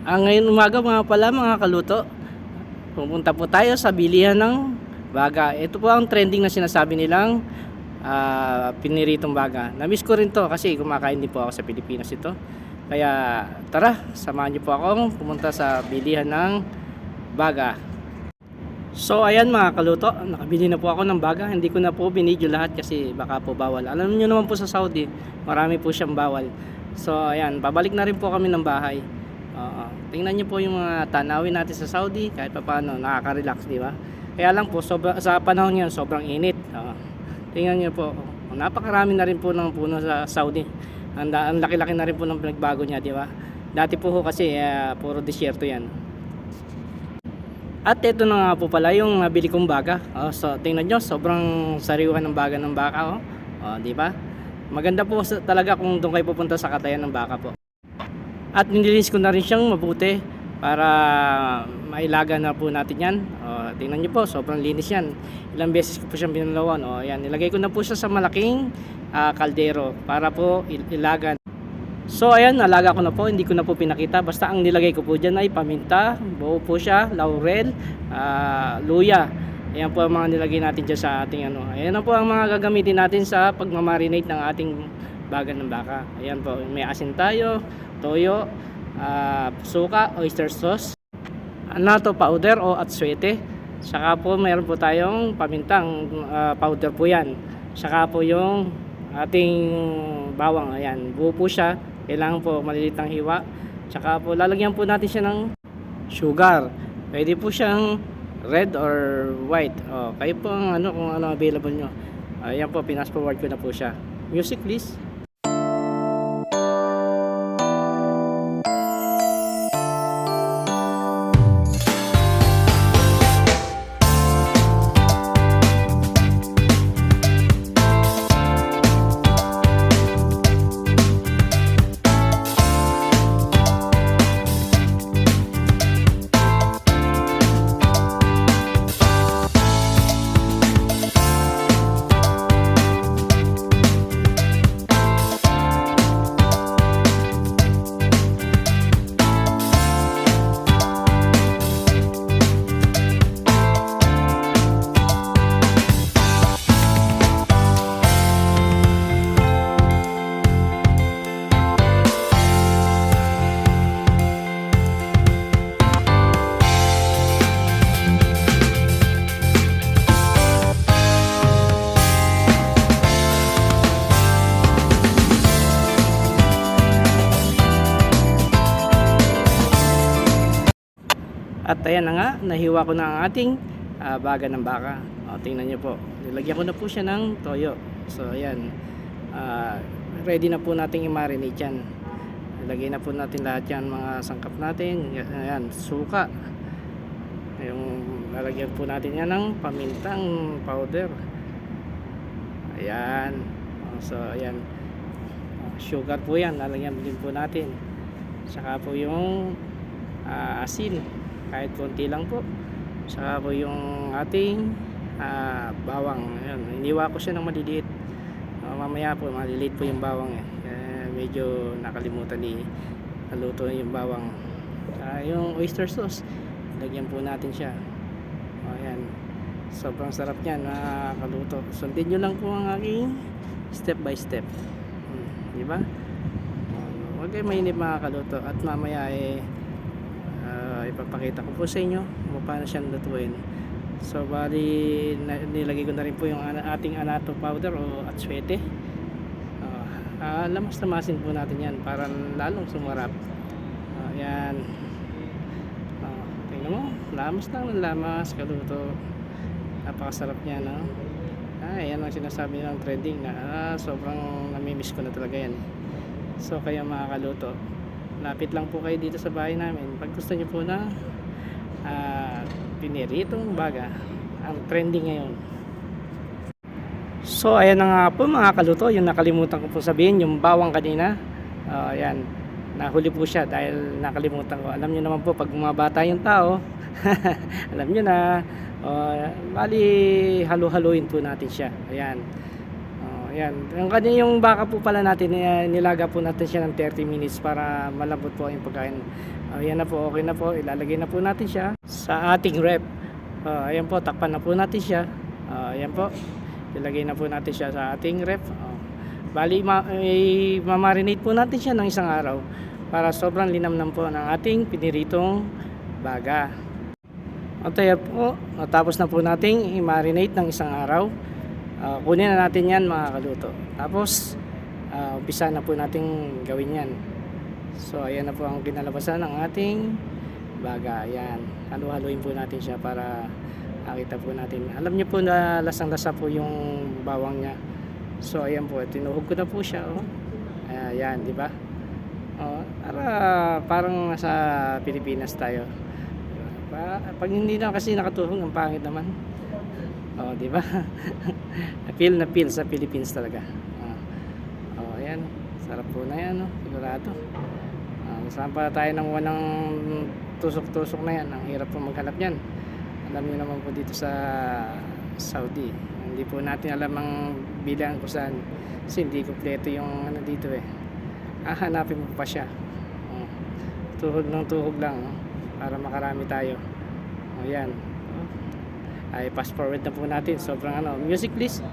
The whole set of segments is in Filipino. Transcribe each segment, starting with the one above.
Ngayon umaga mga pala mga kaluto, pupunta po tayo sa bilihan ng baga. Ito po ang trending na sinasabi nilang piniritong baga. Namiss ko rin to kasi kumakain din po ako sa Pilipinas ito. Kaya tara, samahan niyo po akong pumunta sa bilihan ng baga. So ayan mga kaluto, nakabili na po ako ng baga. Hindi ko na po binidyo lahat kasi baka po bawal. Alam niyo naman po sa Saudi, marami po siyang bawal. So ayan, babalik na rin po kami ng bahay. Tingnan niyo po yung mga tanawin natin sa Saudi, kahit pa paano nakaka-relax, di ba? Kaya lang po sa panahon ngayon sobrang init. Tingnan niyo po, napakarami na rin po ng puno sa Saudi. Ang laki-laki na rin po ng pinagbago niya, di ba? Dati po kasi puro disyerto 'yan. At ito na nga po pala yung nabili kong baga. So tingnan niyo, sobrang sariwa ng baga ng baka, di ba? Maganda po talaga kung doon kayo pupunta sa katayan ng baka po. At nilinis ko na rin siyang mabuti para mailaga na po natin yan. Tingnan nyo po, sobrang linis yan. Ilang beses ko po siyang binalawan. Yan, nilagay ko na po siya sa malaking kaldero para po ilagan. So ayan, nalaga ko na po, hindi ko na po pinakita. Basta ang nilagay ko po dyan ay paminta, buo po siya, laurel, luya. Ayan po ang mga nilagay natin dyan sa ating ano. Ayan na po ang mga gagamitin natin sa pagmamarinate ng ating baga ng baka. Ayan po, may asin tayo, toyo, suka, oyster sauce, anato powder o atsuete. Saka po mayroon po tayong pamintang powder po yan. Saka po yung ating bawang. Ayan, buo po siya. Kailangan po maliliit ang hiwa. Saka po lalagyan po natin siya ng sugar. Pwede po siyang red or white. Kayo po ang kung ano available nyo. Ayan po, pinas forward ko na po siya. Music please. At ayan na nga, nahiwa ko na ang ating baga ng baka. Tingnan nyo po, nilagyan ko na po siya ng toyo. So ayan, ready na po nating i-marinate yan. Ilagay na po natin lahat yan, mga sangkap natin. Ayan, suka. Yung lalagyan po natin yan ng pamintang powder. Ayan. So ayan, sugar po yan, lalagyan din po natin. Saka po yung asin, kahit konti lang po. Saka po yung ating bawang. Ayan, iniwa ko siya ng maliliit. Mamaya po maliliit po yung bawang medyo nakalimutan ni naluto yung bawang. Yung oyster sauce, lagyan po natin siya. Ayan, sobrang sarap niyan na kaluto. Sundin nyo lang po ang aking step by step, diba? Huwag kayo mainip mga kaluto. At mamaya ipapakita ko po sa inyo kung paano siyang lutuin. So bali nilagay ko na rin po yung ating anato powder o atsuete. Lamas-lamasin po natin yan para lalong sumarap. Ayan, tingnan mo, lamas lang ng lamas kaluto. Napakasarap niya, no? Yan ang sinasabi ng trending na sobrang namimiss ko na talaga yan. So kaya mga kaluto, lapit lang po kayo dito sa bahay namin pag gusto nyo po na piniritong baga, ang trending ngayon. So ayan na nga po mga kaluto, yung nakalimutan ko po sabihin, yung bawang kanina. Ayan, nahuli po siya dahil nakalimutan ko. Alam nyo naman po pag bumabata yung tao alam nyo na. Bali halo-haluin po natin siya. Ayan, Ayan. Yung baka po pala natin, nilaga po natin siya ng 30 minutes para malambot po yung pagkain. Ayan na po, okay na po. Ilalagay na po natin siya sa ating ref. Ayan po, takpan na po natin siya. Ayan po. Ilagay na po natin siya sa ating ref. Bali, mamarinate po natin siya ng isang araw para sobrang linamnam po ng ating piniritong baga. At ayan po, natapos na po nating i-marinate ng isang araw. Kunin na natin yan mga kaluto. Tapos umpisa na po nating gawin yan. So ayan na po ang kinalabasan ng ating baga. Ayan, halu-haluin po natin siya para makita po natin. Alam niyo po na lasang-lasa po yung bawang niya. So ayan po, tinuhog ko na po siya. Ayan, di ba? Parang nasa Pilipinas tayo. Pag hindi na kasi nakatuhog, ang pangit naman. Di ba? Feel na feel sa Philippines talaga. Ayan. Sarap po na yan, no? Sigurado. Saan pa tayo nang walang tusok-tusok na yan? Ang hirap po maghanap yan. Alam niyo naman po dito sa Saudi. Hindi po natin alam ang bilang kung saan. Kasi hindi kompleto yung ano dito eh. Hanapin mo pa siya. Tuhog ng tuhog lang, no? Para makarami tayo. Ayan. Ay fast forward na po natin. Sobrang music please.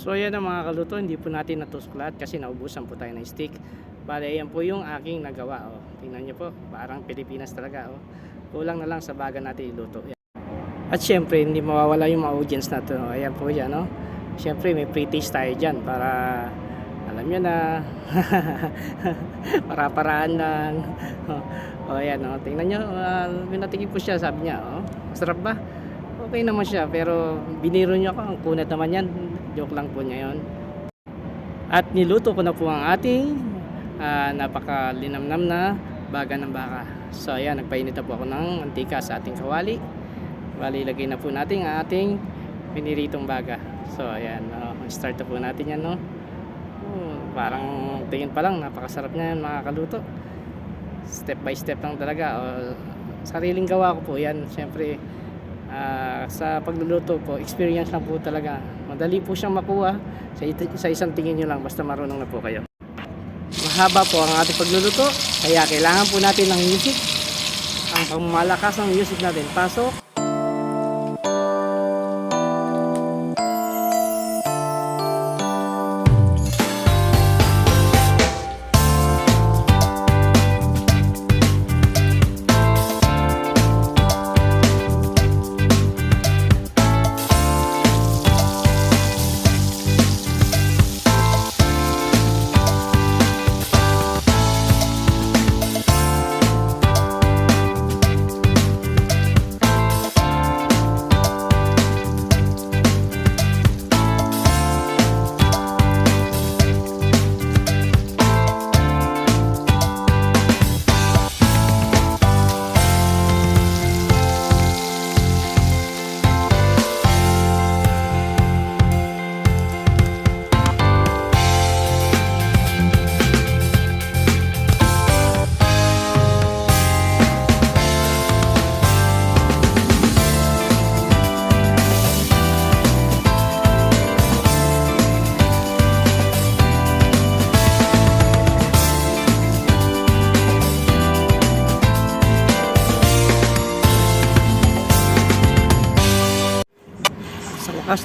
So ayan na mga kaluto, hindi po natin natusok lahat kasi naubusan po tayo ng stick. Bale, ayan po yung aking nagawa. Tingnan nyo po, parang Pilipinas talaga. Kulang na lang sa baga natin iluto. At syempre, hindi mawawala yung mga audience natin. Ayan po yan. Syempre, may pre-taste tayo dyan para alam nyo na para-paraan lang. Ayan, tingnan nyo, pinatikin po siya, sabi niya, masarap ba? Okay naman siya, pero biniro niyo ako, ang kunat naman yan. Joke lang po niya yun. At niluto ko na po ang ating napakalinamnam na baga ng baka. So ayan, nagpainit na po ako ng mantika sa ating kawali. Bali, ilagay na po natin ang ating piniritong baga. So ayan, start na po natin yan, no? Parang tingin pa lang, napakasarap na yan mga kaluto. Step by step lang talaga. Sariling gawa ko po yan. Siyempre, sa pagluluto po, experience lang po talaga. Madali po siyang makuha sa isang tingin nyo lang, basta marunong na po kayo. Mahaba po ang ating pagluluto, kaya kailangan po natin ng music. Ang pamalakas ng music natin, pasok.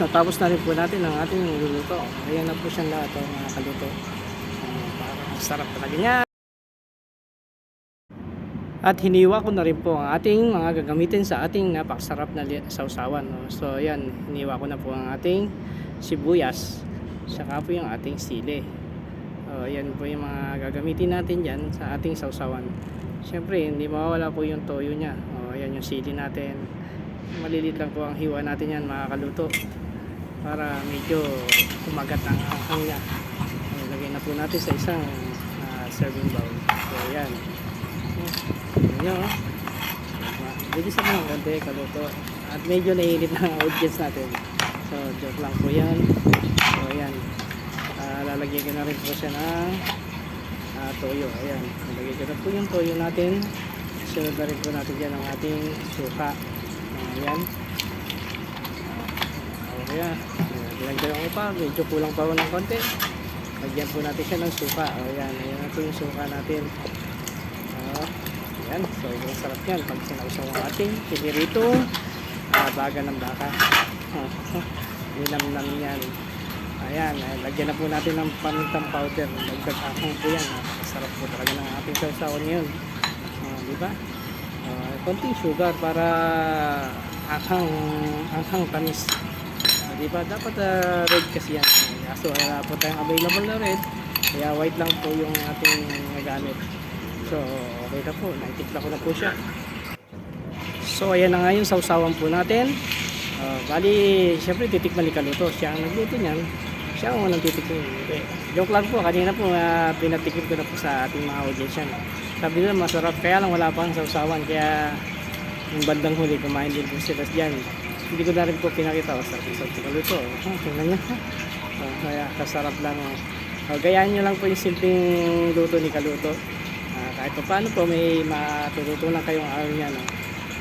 Natapos na rin po natin ang ating luluto. Ayan na po siyang lahat, mga kaluto. Sarap talaga niya. At hiniwa ko na rin po ang ating mga gagamitin sa ating napakasarap na sausawan. So ayan, hiniwa ko na po ang ating sibuyas. Saka po yung ating sili. Ayan po yung mga gagamitin natin dyan sa ating sausawan. Siyempre, hindi mawawala po yung toyo nya. Ayan yung sili natin. Malilit lang po ang hiwa natin yan, mga kaluto, para medyo kumagat ang anghang niya. Lagay na po natin sa isang serving bowl. So ayan, Yun, oh. Bilis ako ng konti, kaluto. At medyo naiinit na ang audience natin. So, joke lang po yan. So, ayan. Lalagyan ko na rin po siya ng toyo. Ayan. Lalagyan ko na po yung toyo natin. Sunod na rin po natin dyan ang ating suka. Ayan. Okay. Bilagyan ko pa. Medyo kulang pa ako ng konti. Lagyan po natin siya ng suka. Ayan. Ayan na po yung suka natin. Ayan. So, yung sarap yan. Pag sinausaw ang ating pinirito, baga ng baka. Linam-nam yan. Ayan. Lagyan na po natin ng pamintang powder. Dagdag-akong po yan. Sarap po talaga ng ating sausawan ngayon. Diba? Konting sugar para anghang tamis. Diba? Dapat red kasi yan. So, wala po tayong available na red. Kaya white lang po yung ating nagamit. So, okay na po. Naitimpla ko na po siya. So, ayan na nga yung sausawan po natin. Bali, syempre titikman ni Kaluto. Siya ang nagluto niyan. Siya ang unang titikman. Okay. Joke lang po. Kanina po pinatikim ko na po sa ating mga audience yan. Sabi nila masarap. Kaya lang wala pang sausawan. Kaya yung bandang huli kumain din po sila dyan. Hindi ko na rin po pinakita. Sarap si Kaluto. Tingnan nyo. Kaya kasarap lang. Gayaan nyo lang po yung simpleng luto ni Kaluto. Kahit pa paano po may matututunan kayong araw niya.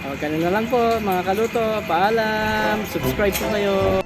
Ganun na lang po mga Kaluto. Paalam. Subscribe po kayo.